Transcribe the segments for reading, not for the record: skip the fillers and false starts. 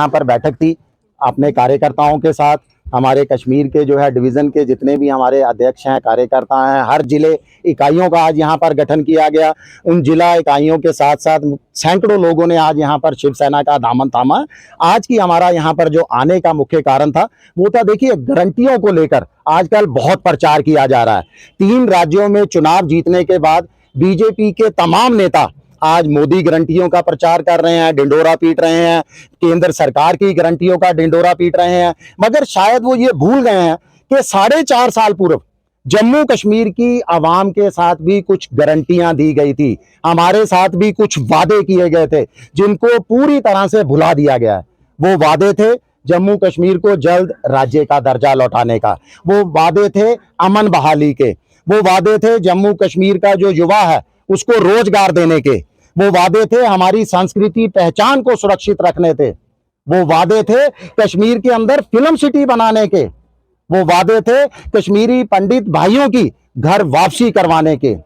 यहाँ पर बैठक थी अपने कार्यकर्ताओं के साथ। हमारे कश्मीर के जो है डिवीज़न के जितने भी हमारे अध्यक्ष हैं, कार्यकर्ता हैं, हर जिले इकाइयों का आज यहाँ पर गठन किया गया। उन जिला इकाइयों के साथ साथ सैकड़ों लोगों ने आज यहाँ पर शिवसेना का दामन थामा। आज की हमारा यहाँ पर जो आने का मुख्य कारण था वो था, देखिए, गारंटियों को लेकर आजकल बहुत प्रचार किया जा रहा है। 3 राज्यों में चुनाव जीतने के बाद बीजेपी के तमाम नेता आज मोदी गारंटियों का प्रचार कर रहे हैं, डिंडोरा पीट रहे हैं, केंद्र सरकार की गारंटियों का डिंडोरा पीट रहे हैं। मगर शायद वो ये भूल गए हैं कि 4.5 साल पूर्व जम्मू कश्मीर की आवाम के साथ भी कुछ गारंटियां दी गई थी, हमारे साथ भी कुछ वादे किए गए थे जिनको पूरी तरह से भुला दिया गया है। वो वादे थे जम्मू कश्मीर को जल्द राज्य का दर्जा लौटाने का, वो वादे थे अमन बहाली के, वो वादे थे जम्मू कश्मीर का जो युवा है उसको रोजगार देने के, वो वादे थे हमारी संस्कृति पहचान को सुरक्षित रखने थे, वो वादे थे कश्मीर के अंदर फिल्म सिटी बनाने के, वो वादे थे कश्मीरी पंडित भाइयों की घर वापसी करवाने के।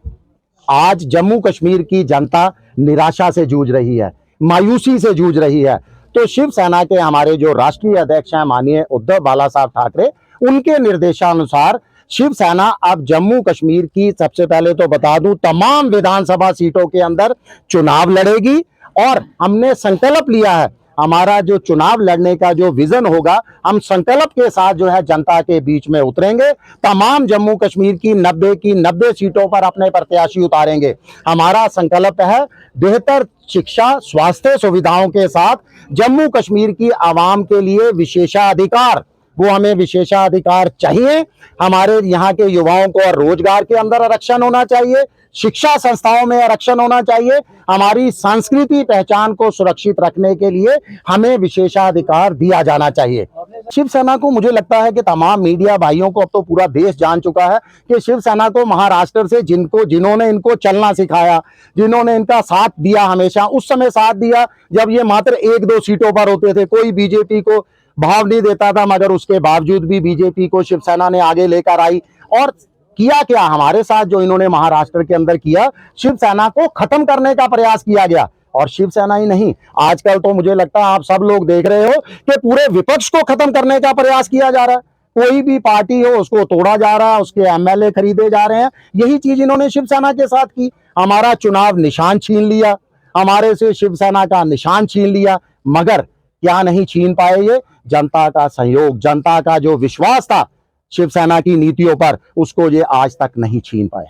आज जम्मू कश्मीर की जनता निराशा से जूझ रही है, मायूसी से जूझ रही है। तो शिवसेना के हमारे जो राष्ट्रीय अध्यक्ष हैं माननीय उद्धव बाला साहब ठाकरे, उनके निर्देशानुसार शिवसेना अब जम्मू कश्मीर की, सबसे पहले तो बता दूं, तमाम विधानसभा सीटों के अंदर चुनाव लड़ेगी। और हमने संकल्प लिया है, हमारा जो चुनाव लड़ने का जो विजन होगा, हम संकल्प के साथ जो है जनता के बीच में उतरेंगे। तमाम जम्मू कश्मीर की 90 सीटों पर अपने प्रत्याशी उतारेंगे। हमारा संकल्प है बेहतर शिक्षा, स्वास्थ्य सुविधाओं के साथ जम्मू कश्मीर की आवाम के लिए विशेषाधिकार, वो हमें विशेषाधिकार चाहिए। हमारे यहाँ के युवाओं को रोजगार के अंदर आरक्षण होना चाहिए, शिक्षा संस्थाओं में आरक्षण होना चाहिए। हमारी संस्कृति पहचान को सुरक्षित रखने के लिए हमें विशेषाधिकार दिया जाना चाहिए। शिवसेना को, मुझे लगता है कि तमाम मीडिया भाइयों को अब तो पूरा देश जान चुका है कि शिवसेना को महाराष्ट्र से जिन्होंने इनको चलना सिखाया, जिन्होंने इनका साथ दिया, हमेशा उस समय साथ दिया जब ये मात्र 1-2 सीटों पर होते थे, कोई बीजेपी को भाव नहीं देता था, मगर उसके बावजूद भी बीजेपी को शिवसेना ने आगे लेकर आई। और किया क्या हमारे साथ, जो इन्होंने महाराष्ट्र के अंदर किया, शिवसेना को खत्म करने का प्रयास किया गया। और शिवसेना ही नहीं, आजकल तो मुझे लगता है आप सब लोग देख रहे हो कि पूरे विपक्ष को खत्म करने का प्रयास किया जा रहा है। कोई भी पार्टी हो उसको तोड़ा जा रहा है, उसके एमएलए खरीदे जा रहे हैं। यही चीज इन्होंने शिवसेना के साथ की। हमारा चुनाव निशान छीन लिया, हमारे से शिवसेना का निशान छीन लिया। मगर क्या नहीं छीन पाए ये? जनता का सहयोग, जनता का जो विश्वास था शिवसेना की नीतियों पर, उसको ये आज तक नहीं छीन पाए।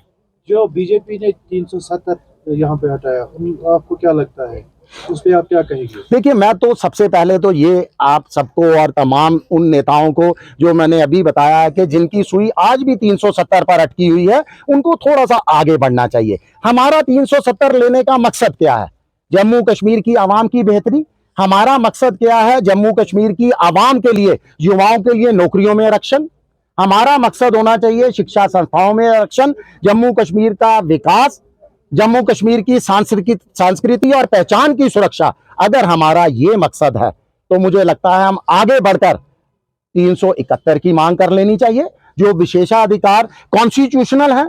जो बीजेपी ने 370 यहाँ पे हटाया, आपको क्या लगता है, उस पर आप क्या कहेंगे? देखिए, मैं तो सबसे पहले तो ये आप सबको और तमाम उन नेताओं को जो मैंने अभी बताया है कि जिनकी सुई आज भी 370 पर अटकी हुई है, उनको थोड़ा सा आगे बढ़ना चाहिए। हमारा 370 लेने का मकसद क्या है? जम्मू कश्मीर की आवाम की बेहतरी। हमारा मकसद क्या है? जम्मू कश्मीर की आवाम के लिए, युवाओं के लिए नौकरियों में आरक्षण। हमारा मकसद होना चाहिए शिक्षा संस्थाओं में आरक्षण, जम्मू कश्मीर का विकास, जम्मू कश्मीर की संस्कृति और पहचान की सुरक्षा। अगर हमारा ये मकसद है तो मुझे लगता है हम आगे बढ़कर 371 की मांग कर लेनी चाहिए। जो विशेषाधिकार कॉन्स्टिट्यूशनल है,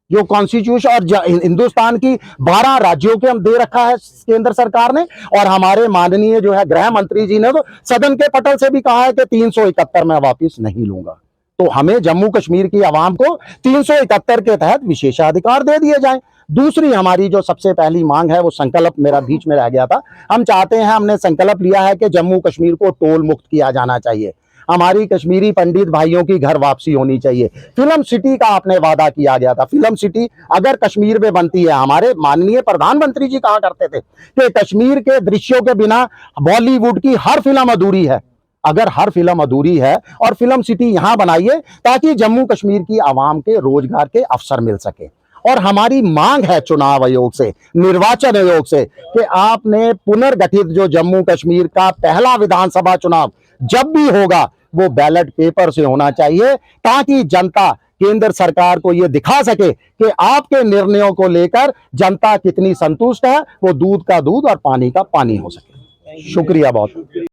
जो कॉन्स्टिट्यूशन और हिंदुस्तान की 12 राज्यों के हम दे रखा है केंद्र सरकार ने। और हमारे माननीय जो है गृह मंत्री जी ने तो सदन के पटल से भी कहा है कि 371 मैं वापिस नहीं लूंगा। तो हमें जम्मू कश्मीर की आवाम को 371 के तहत विशेषाधिकार दे दिए जाएं। दूसरी हमारी जो सबसे पहली मांग है, वो संकल्प मेरा बीच में रह गया था, हम चाहते हैं, हमने संकल्प लिया है कि जम्मू कश्मीर को टोल मुक्त किया जाना चाहिए। हमारी कश्मीरी पंडित भाइयों की घर वापसी होनी चाहिए। फिल्म सिटी का आपने वादा किया गया था, फिल्म सिटी अगर कश्मीर में बनती है, हमारे माननीय प्रधानमंत्री जी कहा करते थे कि कश्मीर के दृश्यों के बिना बॉलीवुड की हर फिल्म अधूरी है। अगर हर फिल्म अधूरी है और फिल्म सिटी यहां बनाइए ताकि जम्मू कश्मीर की आवाम के रोजगार के अवसर मिल सके। और हमारी मांग है चुनाव आयोग से, निर्वाचन आयोग से, कि आपने पुनर्गठित जो जम्मू कश्मीर का पहला विधानसभा चुनाव जब भी होगा वो बैलेट पेपर से होना चाहिए, ताकि जनता केंद्र सरकार को यह दिखा सके कि आपके निर्णयों को लेकर जनता कितनी संतुष्ट है, वो दूध का दूध और पानी का पानी हो सके। शुक्रिया बहुत।